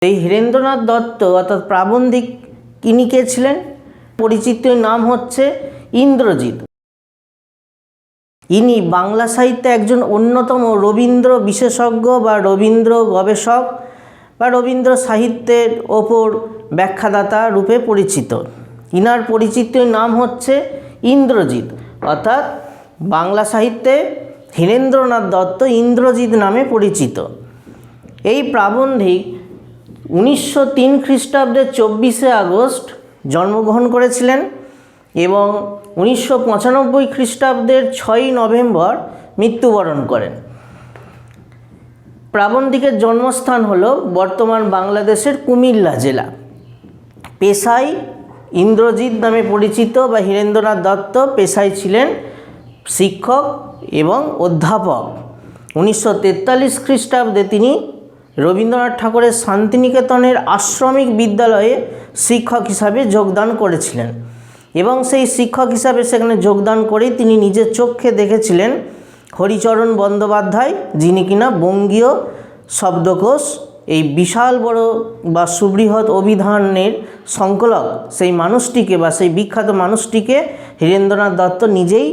এই হীরেন্দ্রনাথ দত্ত অর্থাৎ প্রাবন্ধিক ইনি কে ছিলেন? পরিচিত নাম হচ্ছে ইন্দ্রজিৎ। ইনি বাংলা সাহিত্যে একজন অন্যতম রবীন্দ্র বিশেষজ্ঞ বা রবীন্দ্র গবেষক বা রবীন্দ্র সাহিত্যের ওপর ব্যাখ্যাদাতা রূপে পরিচিত। ইনার পরিচিত নাম হচ্ছে ইন্দ্রজিৎ, অর্থাৎ বাংলা সাহিত্যে হীরেন্দ্রনাথ দত্ত ইন্দ্রজিৎ নামে পরিচিত। এই প্রাবন্ধিক 1903 খ্রিস্টাব্দের 24শে আগস্ট জন্মগ্রহণ করেছিলেন এবং 1995 খ্রিস্টাব্দের 6ই নভেম্বর মৃত্যুবরণ করেন। প্রাবন্ধিকের জন্মস্থান হল বর্তমান বাংলাদেশের কুমিল্লা জেলা। পেশায় ইন্দ্রজিৎ নামে পরিচিত বা হীরেন্দ্রনাথ দত্ত পেশায় ছিলেন শিক্ষক এবং অধ্যাপক। 1943 খ্রিস্টাব্দে তিনি রবীন্দ্রনাথ ঠাকুরের শান্তিনিকেতনের আশ্রমিক বিদ্যালয়ে শিক্ষক হিসাবে যোগদান করেছিলেন এবং সেই শিক্ষক হিসাবে সেখানে যোগদান করেই তিনি নিজের চোখে দেখেছিলেন হরিচরণ বন্দ্যোপাধ্যায়, যিনি কিনা বঙ্গীয় শব্দকোষ, এই বিশাল বড় বা সুবৃহৎ অভিধানের সংকলক, সেই মানুষটিকে বা সেই বিখ্যাত মানুষটিকে হীরেন্দ্রনাথ দত্ত নিজেই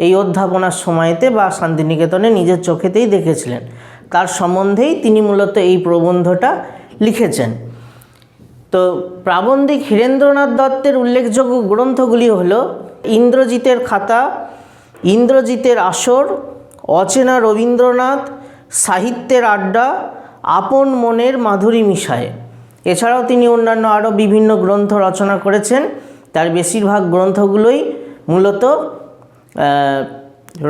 এই অধ্যাপনার সময়তে বা শান্তিনিকেতনে নিজের চোখেতেই দেখেছিলেন। তার সম্বন্ধেই তিনি মূলত এই প্রবন্ধটা লিখেছেন। তো প্রাবন্ধিক হীরেন্দ্রনাথ দত্তের উল্লেখযোগ্য গ্রন্থগুলি হল ইন্দ্রজিতের খাতা, ইন্দ্রজিতের আসর, অচেনা রবীন্দ্রনাথ, সাহিত্যের আড্ডা, আপন মনের মাধুরী মিশায়ে। এছাড়াও তিনি অন্যান্য আরও বিভিন্ন গ্রন্থ রচনা করেছেন। তার বেশিরভাগ গ্রন্থগুলোই মূলত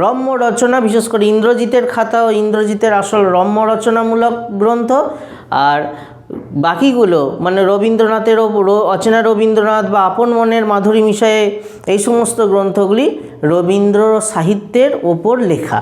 রম্য রচনা, বিশেষ করে ইন্দ্রজিতের খাতা ও ইন্দ্রজিতের আসল রম্য রচনামূলক গ্রন্থ, আর বাকিগুলো মানে রবীন্দ্রনাথের অচেনা রবীন্দ্রনাথ বা আপন মনের মাধুরী মিশায়ে এই সমস্ত গ্রন্থগুলি রবীন্দ্র সাহিত্যের ওপর লেখা।